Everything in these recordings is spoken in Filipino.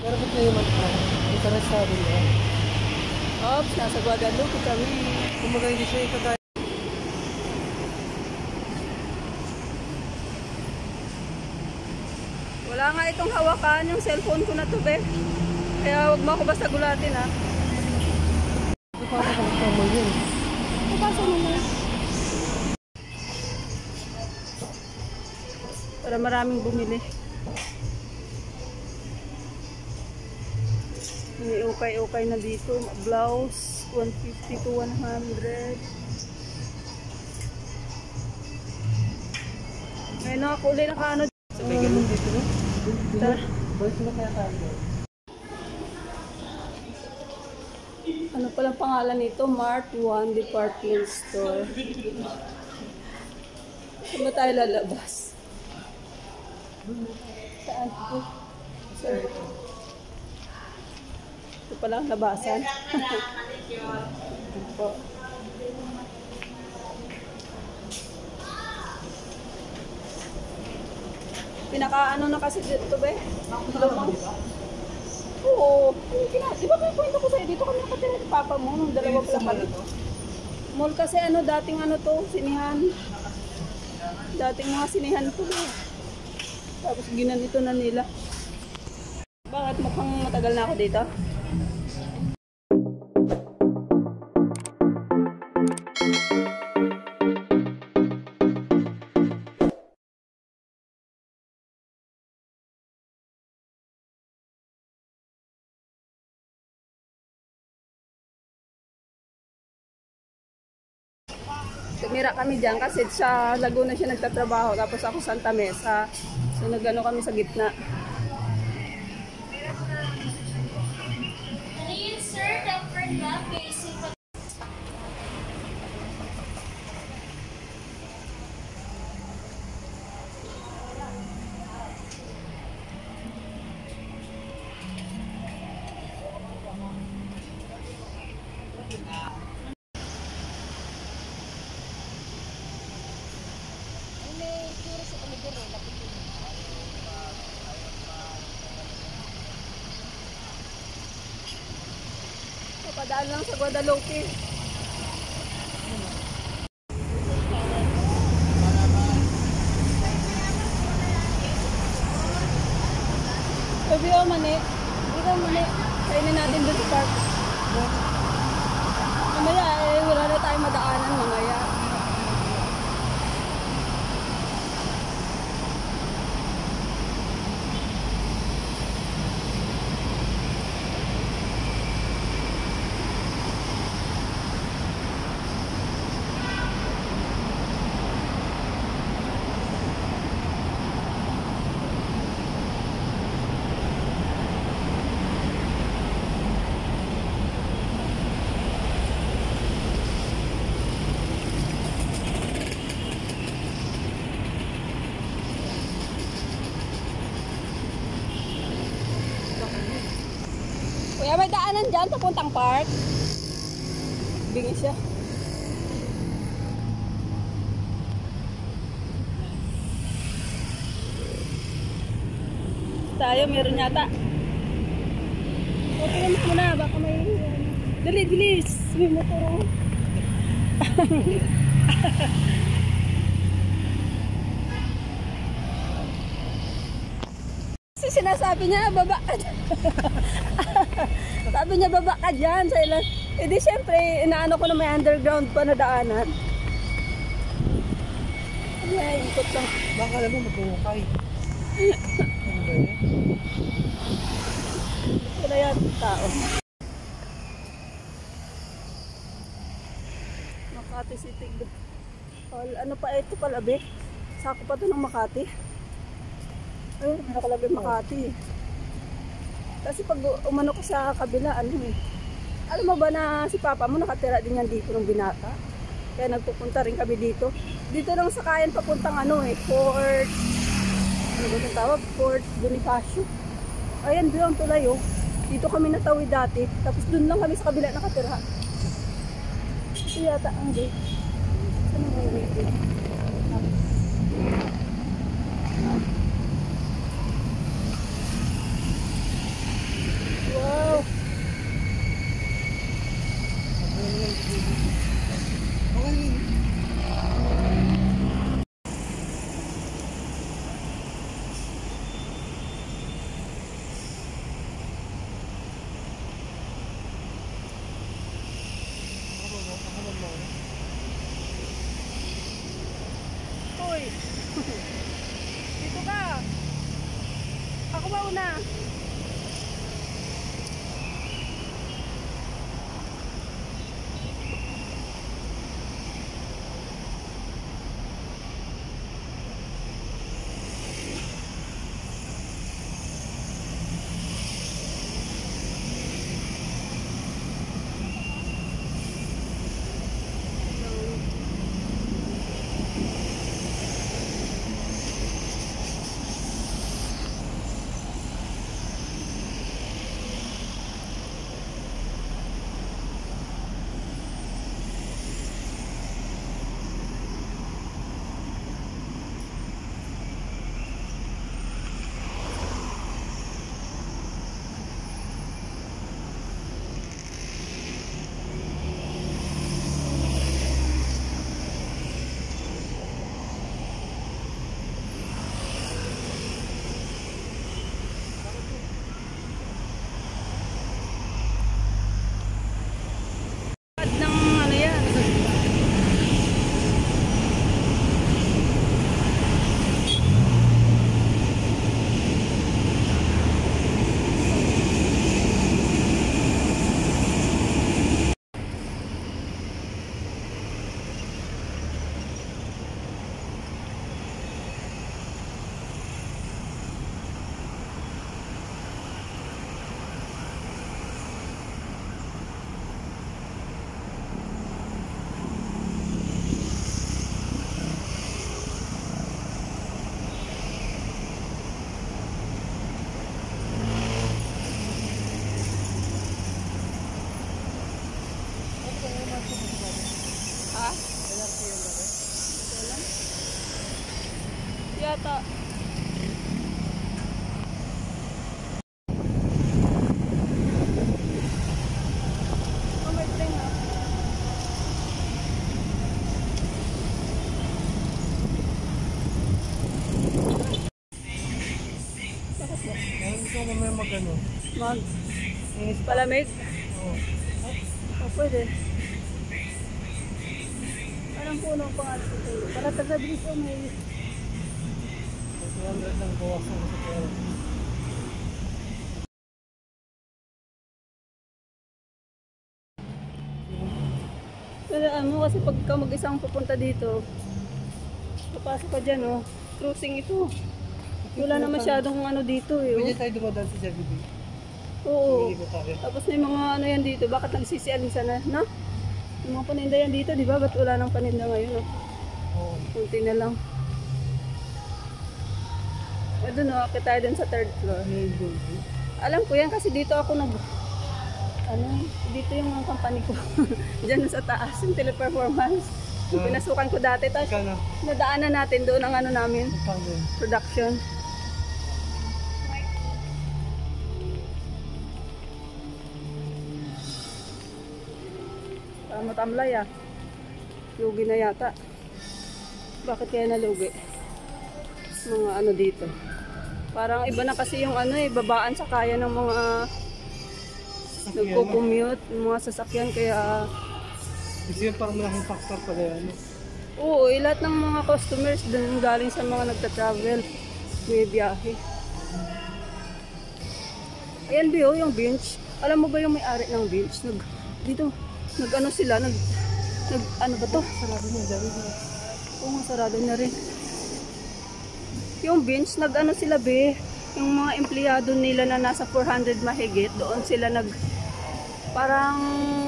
Pero ba't na yung interesado niya? Ops, nasa Guadalupe kami. Kumaga hindi siya ikagaya. Wala nga itong hawakan yung cellphone ko na to, be. Kaya wag mo ako basta gulatin, ha. Paano ka magkama yun? Pupasa mo na. Para maraming bumili. May ukay-ukay na dito. Blouse, 150 to 100. Ngayon nakakulay na kaano. Sabigyan mo dito, no? Tara. Balik na kaya tayo. Ano palang pangalan nito? Mart 1 Department Store. Saan ba tayo lalabas? Saan? Saan? Ito palang labasan. Ito po. Pinaka-ano na kasi dito, be? Lamang. Oo. Di ba may kwento ko sa'yo? Dito kami nakatira ni Papa mo nung dalawa pala kami. Mall kasi ano, dating ano to, sinihan. Dating mga sinihan to. Tapos ginanito na nila. Bakit mukhang matagal na ako dito? Tumira kami dyan kasi sa Laguna siya nagtatrabaho, tapos ako Santa Mesa. So nagano kami sa gitna. Padaan lang sa Guadalupe. Sabi ko mani. Ikaw mani. Kainin natin doon sa park. Mamaya wala na tayong madaanan mamaya. Kuya, may daanan dyan papuntang park. Bingis siya. Tayo, meron yata. Okay naman muna, baka may... Dali, bilis. May motor. Kasi sinasabi niya, baba ka dyan. Sabi niya, baba ka dyan. E di syempre, inaano ko na may underground pa na daanan. Ay, ikot lang. Baka alam mo mag-uukay. Ano ba yan? Wala yan, tao. Makati City. Ano pa ito pala, be? Sako pa ito ng Makati. Ay, nakalagay Makati. Kasi pag umano ko sa kabila, ano eh. Alam mo ba na si Papa mo nakatira din yan dito ng Binata? Kaya nagpupunta rin kami dito. Dito lang sakayan papuntang ano eh, Fort... Ano ba itong tawag? Fort Bonifacio. Ayan, doon ang tulay oh. Dito kami natawid dati. Tapos doon lang kami sa kabila nakatira. Ito yata ang gate. Saan ang gate? mauna. Ha? Yata. Oh, may train ha. Kaya gusto ko mamaya mag-ano. Palamig? Oo. Oh, pwede. Parang puno pa nga dito. Para taga-bilis o may... 200 lang bawasan ko sa pera. Pero ano, kasi pagka mag-isang pupunta dito, papasok ka dyan, oh. Cruising ito. Wala na masyadong ano dito, eh. Pwede Oh. tayo dumadaan sa Jollibee. Oo. Bili ko tayo. Tapos may mga ano yan dito, bakit nagsisialisa na, no? Yung mga paninda yan dito, di ba? Ba't wala nang paninda ngayon, oh? Oo. Kunti na lang. O doon, oh, akit tayo dun sa third floor. May gold. Alam ko yan kasi dito ako dito yung mga company ko. Diyan sa taas, yung teleperformance. Yung pinasukan ko dati, tapos Ikaw na. nadaanan natin doon ang ano namin, Ikaw din. production. Matamlay ah. Lugi na yata. Bakit kaya nalugi? Mga ano dito. Parang iba na kasi yung ano eh, babaan sa kaya ng mga nagko-commute, yung mga sasakyan kaya... Kasi yun parang malaking factor pala yan. Oo, lahat ng mga customers dun galing sa mga nagta-travel. May biyahe. Ayan Bio, yung bench. Alam mo ba yung may-ari ng bench? Nag-ano sila, ano ba to? Sarado mo, Jollibee. Oo, sarado na rin. Yung bench, nag-ano sila be, yung mga empleyado nila na nasa 400 mahigit, doon sila parang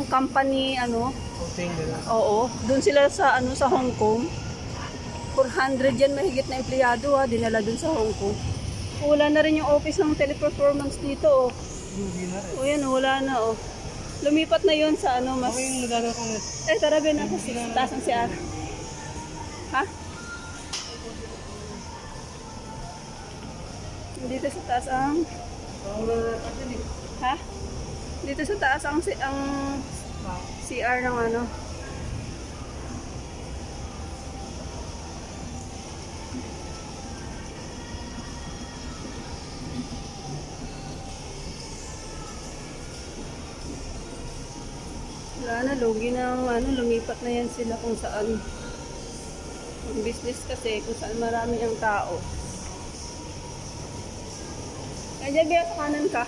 company, ano, Hotel nila. oo, doon sila sa, sa Hong Kong. 400 yan mahigit na empleyado dinala doon sa Hong Kong. Wala na rin yung office ng teleperformance dito, oh. Lugi na rin. O yan, wala na, oh. Lumipat na yun sa mas... Ako yung nagano kong... Tara ba na kasi taas ang CR. Ha? Dito sa taas ang... Ha? Dito sa taas ang CR ng ano. Wala na, lugi na lumipat na yan sila kung saan. Yung business kasi, kung saan marami ang tao. Ayan, Bea, sa kanan ka.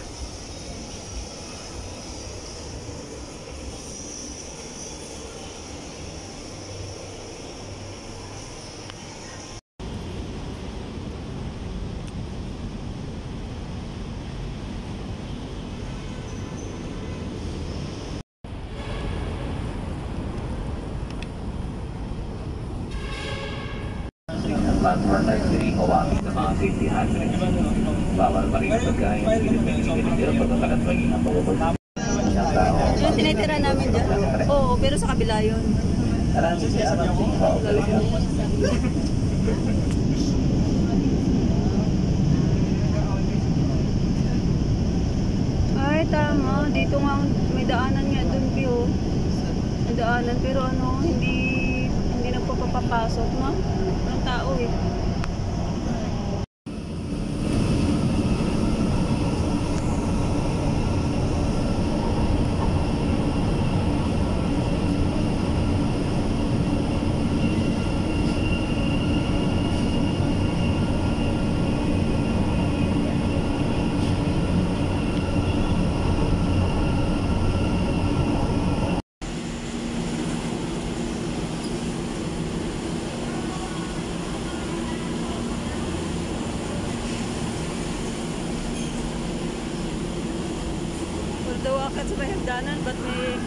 Platform na hawakin sa mga safety hazards. Bawal pa rin ang pagkain, pinipinigil pagkakalat maging ang pagkakalat ng tao. Yung tinitira namin dyan. Oo, pero sa kabila yun. Marami siya ang pagkakalat. Ay, tama. Dito nga, may daanan nga doon, Bio. May daanan, pero ano, hindi nagpapapasok, no? Walang tao eh. Daw akit sa may hagdanan, ba't may